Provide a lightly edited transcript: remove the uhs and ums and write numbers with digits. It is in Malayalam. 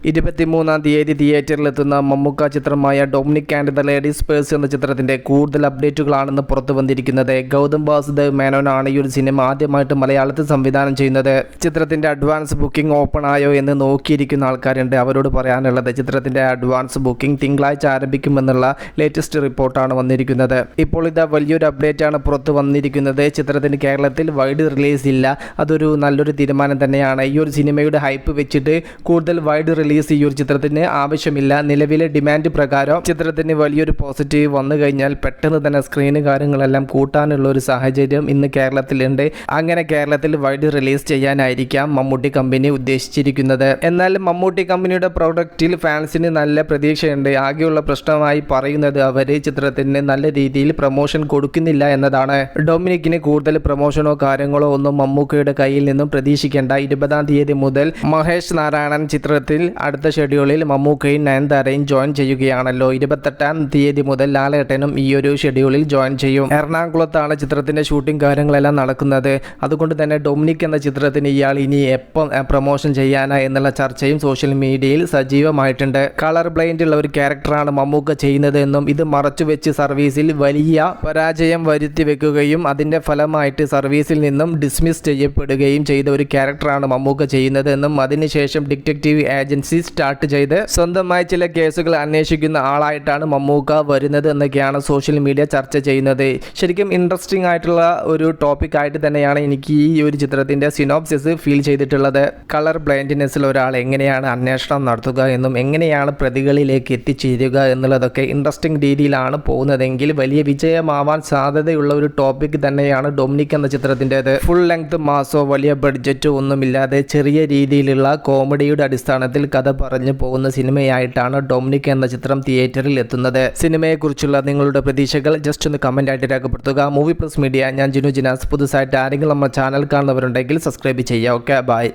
23-ാം തീയതി തിയേറ്ററിലെത്തുന്ന മമ്മൂക്ക ചിത്രമായ Dominic and the ladies purse എന്ന ചിത്രത്തിന്റെ കൂടുതൽ അപ്ഡേറ്റുകളാണെന്ന് പുറത്തു വന്നിരിക്കുന്നത്. ഗൗതം വാസുദേവ് മേനോനാണ് ഈ ഒരു സിനിമ ആദ്യമായിട്ട് മലയാളത്തിൽ സംവിധാനം ചെയ്യുന്നത്. ചിത്രത്തിന്റെ അഡ്വാൻസ് ബുക്കിംഗ് ഓപ്പൺ ആയോ എന്ന് നോക്കിയിരിക്കുന്ന ആൾക്കാരുണ്ട്. അവരോട് പറയാനുള്ളത് ചിത്രത്തിന്റെ അഡ്വാൻസ് ബുക്കിംഗ് തിങ്കളാഴ്ച ആരംഭിക്കുമെന്നുള്ള ലേറ്റസ്റ്റ് റിപ്പോർട്ടാണ് വന്നിരിക്കുന്നത്. ഇപ്പോൾ ഇതാ വലിയൊരു അപ്ഡേറ്റ് ആണ് പുറത്തു വന്നിരിക്കുന്നത്. ചിത്രത്തിന് കേരളത്തിൽ വൈഡ് റിലീസ് ഇല്ല. അതൊരു നല്ലൊരു തീരുമാനം തന്നെയാണ്. ഈ ഒരു സിനിമയുടെ ഹൈപ്പ് വെച്ചിട്ട് കൂടുതൽ വൈഡ് റിലീസ് ഈ ഒരു ചിത്രത്തിന് ആവശ്യമില്ല. നിലവിലെ ഡിമാൻഡ് പ്രകാരം ചിത്രത്തിന് വലിയൊരു പോസിറ്റീവ് വന്നു കഴിഞ്ഞാൽ പെട്ടെന്ന് തന്നെ സ്ക്രീന് കാര്യങ്ങളെല്ലാം കൂട്ടാനുള്ള ഒരു സാഹചര്യം ഇന്ന് കേരളത്തിലുണ്ട്. അങ്ങനെ കേരളത്തിൽ വൈഡ് റിലീസ് ചെയ്യാനായിരിക്കാം മമ്മൂട്ടി കമ്പനി ഉദ്ദേശിച്ചിരിക്കുന്നത്. എന്നാൽ മമ്മൂട്ടി കമ്പനിയുടെ പ്രൊഡക്റ്റിൽ ഫാൻസിന് നല്ല പ്രതീക്ഷയുണ്ട്. ആകെയുള്ള പ്രശ്നമായി പറയുന്നത് അവര് ചിത്രത്തിന് നല്ല രീതിയിൽ പ്രൊമോഷൻ കൊടുക്കുന്നില്ല എന്നതാണ്. ഡൊമിനിക്കിന് കൂടുതൽ പ്രൊമോഷനോ കാര്യങ്ങളോ ഒന്നും മമ്മൂക്കയുടെ കയ്യിൽ നിന്നും പ്രതീക്ഷിക്കേണ്ട. 20-ാം തീയതി മുതൽ മഹേഷ് നാരായണൻ ചിത്രത്തിൽ അടുത്ത ഷെഡ്യൂളിൽ മമ്മൂക്കയും നയൻതാരയും ജോയിൻ ചെയ്യുകയാണല്ലോ. 28-ാം തീയതി മുതൽ ലാലേട്ടനും ഈ ഒരു ഷെഡ്യൂളിൽ ജോയിൻ ചെയ്യും. എറണാകുളത്താണ് ചിത്രത്തിന്റെ ഷൂട്ടിംഗ് കാര്യങ്ങളെല്ലാം നടക്കുന്നത്. അതുകൊണ്ട് തന്നെ ഡൊമിനിക് എന്ന ചിത്രത്തിന് ഇയാൾ ഇനി എപ്പം പ്രൊമോഷൻ ചെയ്യാനാ എന്നുള്ള ചർച്ചയും സോഷ്യൽ മീഡിയയിൽ സജീവമായിട്ടുണ്ട്. കളർ ബ്ലൈൻഡ് ഉള്ള ഒരു ക്യാരക്ടറാണ് മമ്മൂക്ക ചെയ്യുന്നത് എന്നും ഇത് മറച്ചുവെച്ച് സർവീസിൽ വലിയ പരാജയം വരുത്തി വെക്കുകയും അതിന്റെ ഫലമായിട്ട് സർവീസിൽ നിന്നും ഡിസ്മിസ് ചെയ്യപ്പെടുകയും ചെയ്ത ഒരു ക്യാരക്ടറാണ് മമ്മൂക്ക ചെയ്യുന്നത് എന്നും അതിനുശേഷം ഡിറ്റക്റ്റീവ് ഏജൻസി സ്റ്റാർട്ട് ചെയ്ത് സ്വന്തമായി ചില കേസുകൾ അന്വേഷിക്കുന്ന ആളായിട്ടാണ് മമ്മൂക്ക വരുന്നത് എന്നൊക്കെയാണ് സോഷ്യൽ മീഡിയ ചർച്ച ചെയ്യുന്നത്. ശരിക്കും ഇൻട്രസ്റ്റിംഗ് ആയിട്ടുള്ള ഒരു ടോപ്പിക് ആയിട്ട് തന്നെയാണ് എനിക്ക് ഈ ഒരു ചിത്രത്തിന്റെ സിനോപ്സിസ് ഫീൽ ചെയ്തിട്ടുള്ളത്. കളർ ബ്ലൈൻഡ്നെസ്സിൽ ഒരാൾ എങ്ങനെയാണ് അന്വേഷണം നടത്തുക എന്നും എങ്ങനെയാണ് പ്രതികളിലേക്ക് എത്തിച്ചേരുക എന്നുള്ളതൊക്കെ ഇൻട്രസ്റ്റിംഗ് രീതിയിലാണ് പോകുന്നതെങ്കിൽ വലിയ വിജയമാവാൻ സാധ്യതയുള്ള ഒരു ടോപ്പിക് തന്നെയാണ് ഡൊമിനിക് എന്ന ചിത്രത്തിൻ്റെത്. ഫുൾ ലെങ്ത് മാസോ വലിയ ബഡ്ജറ്റോ ഒന്നുമില്ലാതെ ചെറിയ രീതിയിലുള്ള കോമഡിയുടെ അടിസ്ഥാനത്തിൽ കഥ പറഞ്ഞു പോകുന്ന സിനിമയായിട്ടാണ് ഡൊമിനിക് എന്ന ചിത്രം തിയേറ്ററിൽ എത്തുന്നത്. സിനിമയെക്കുറിച്ചുള്ള നിങ്ങളുടെ പ്രതീക്ഷകൾ ജസ്റ്റ് ഒന്ന് കമന്റ് ആയിട്ട് രേഖപ്പെടുത്തുക. മൂവി പ്ലസ് മീഡിയ, ഞാൻ ജിനു ജിനാസ്. പുതുസായിട്ട് ആരെങ്കിലും നമ്മുടെ ചാനൽ കാണുന്നവരുണ്ടെങ്കിൽ സബ്സ്ക്രൈബ് ചെയ്യുക. Okay, by.